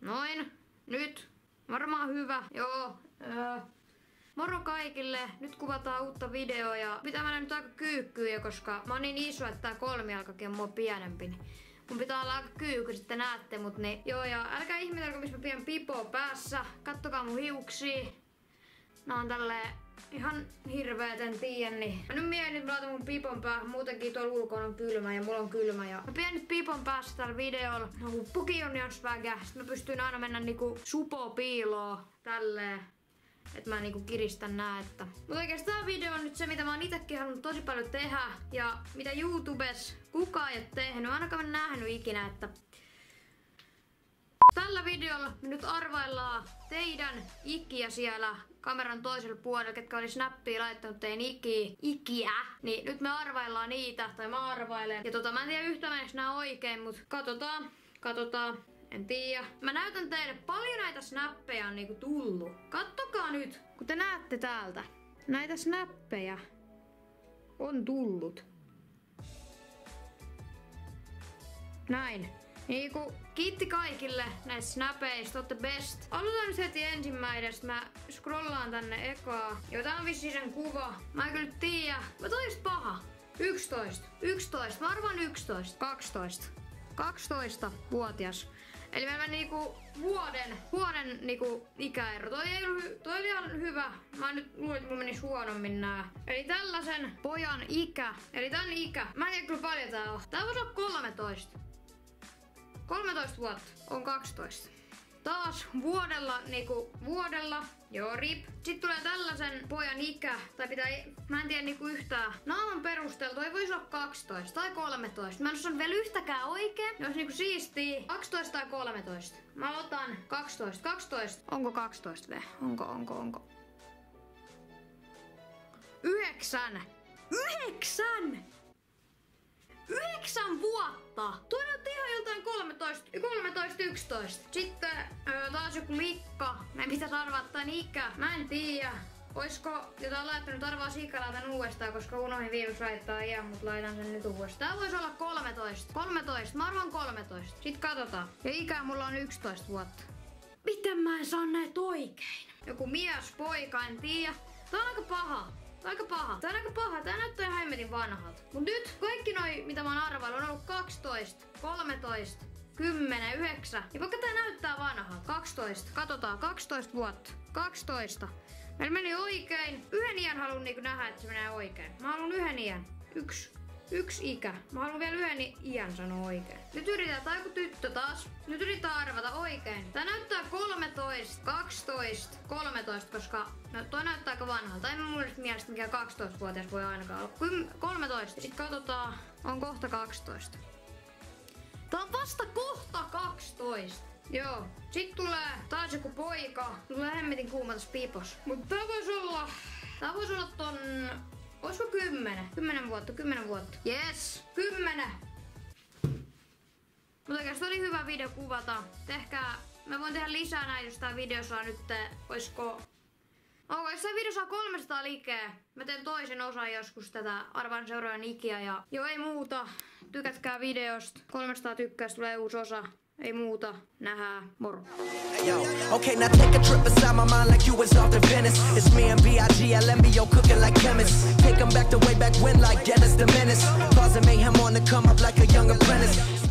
Noin. Nyt. Varmaan hyvä. Joo. Moro kaikille. Nyt kuvataan uutta videoa ja pitää mennä nyt aika kyykkyyn, koska mä oon niin iso, että tää kolmijalkakin on mua pienempi. Mun pitää olla aika kyykky, sitten näette mut niin. Joo, ja älkää ihmetelkö, missä mä pidän pipoa päässä. Kattokaa mun hiuksia. Nää on tälleen ihan hirveet, en tiedä niin. Mä nyt mietin, että mä laitan mun pipon päähän. Muutenkin tuolla ulkona on kylmä ja mulla on kylmä. Ja mä pidän nyt pipon päässä tällä videolla. No huppukin on jos vägä. Sitten mä pystyn aina mennä niinku supopiiloon tälleen. Että mä niinku kiristän näettä. Mutta oikeastaan tää video on nyt se, mitä mä oon itekin halunnut tosi paljon tehdä. Ja mitä YouTubessa kukaan ei oo tehnyt. Ainakaan mä en nähnyt ikinä, että tällä videolla me nyt arvaillaan teidän ikiä siellä kameran toisella puolella, ketkä oli snappia laittanut teidän ikiä. Niin nyt me arvaillaan niitä, tai mä arvailen. Ja mä en tiedä yhtään meneekö nää oikein, mut katsotaan. En tiedä. Mä näytän teille, paljon näitä snappeja on niinku tullut. Kattokaa nyt, kun te näette täältä. Näitä snappeja on tullut. Näin. Niinku, kiitti kaikille näistä snapeista, ootte best. Aloitetaan nyt heti ensimmäisestä. Mä scrollaan tänne ekaa. Joo, tää on vissiin sen kuva. Mä en kyllä tiedä. Mä tois paha. 11. Mä arvaan 11. 12-vuotias. Eli mä niinku vuoden niinku ikäero. Toi oli ihan hyvä. Mä nyt luulen, että mulla menisi huonommin nää. Eli tällaisen pojan ikä. Eli tän ikä. Mä en tiedä kyllä paljon tää on. Tää voisi olla 13. 13 vuotta. On 12. Taas vuodella. Joo, rip. Sitten tulee tällaisen pojan ikä. Tai pitää, mä en tiedä niinku yhtään. Naaman perusteella toi voisi olla 12 tai 13. Mä en osaa vielä yhtäkään oikein. Ne olisi niinku siistiä. 12 tai 13. Mä otan 12. 12. Onko 12 V? Onko? 9. 9 vuotta! Toi näytti ihan joltain 13-11. Sitten taas joku likka. Meidän pitäisi arvata tän ikä. Mä en tiedä. Oisko jotain laittanut arvaa siikkalautan uudestaan, koska unohdin viimeksi laittaa iän, mut laitan sen nyt uudestaan. Tää voisi olla 13. 13. Mä arvaan 13. Sitten katsotaan. Ja ikää mulla on 11 vuotta. Miten mä en saa näitä oikein? Joku mies, poika, en tiedä. Tää on aika paha. Tää näyttää ihan hemmetin vanhalta. Mut nyt kaikki noi, mitä mä oon arvaillut, on ollut 12, 13, 10, 9. Ja vaikka tää näyttää vanhalta. 12. Katsotaan. 12 vuotta. 12. Meillä meni oikein. Yhden iän haluan niinku nähdä, että se menee oikein. Mä haluan yhden iän. Yksi ikä. Mä haluan vielä yhden iän sanoa oikein. Nyt yritetään, tai joku tyttö taas. Nyt yritetään arvata oikein. Tää näyttää 13, 12, 13, koska no, toi näyttää aika vanhalta. Ei mun mielestä mikään 12-vuotias voi ainakaan olla. 13. Sitten katsotaan, on kohta 12. Tää on vasta kohta 12. Joo. Sitten tulee taas joku poika. Tulee hemmetin kuuma tässä piipos. Mutta tää voisi olla ton... Olisiko 10? 10 vuotta. Yes! 10! Mutta oikeastaan oli hyvä video kuvata. Tehkää... Mä voin tehdä lisää näitä, jos tää video saa nyt... Oisko... Jos tää video saa 300 likeä, mä teen toisen osan joskus tätä arvaan seuraajan ikiä ja... Joo, ei muuta. Tykätkää videosta. 300 tykkäystä tulee uusi osa. Ei muuta. Nähdään. Moro. Yo, okay, now take a trip inside my mind like you was off to Venice. It's me and B.I.G. LMBO cooking like chemists. Take 'em back to way back when like Dennis the Menace. Causing mayhem on the come up like a young apprentice.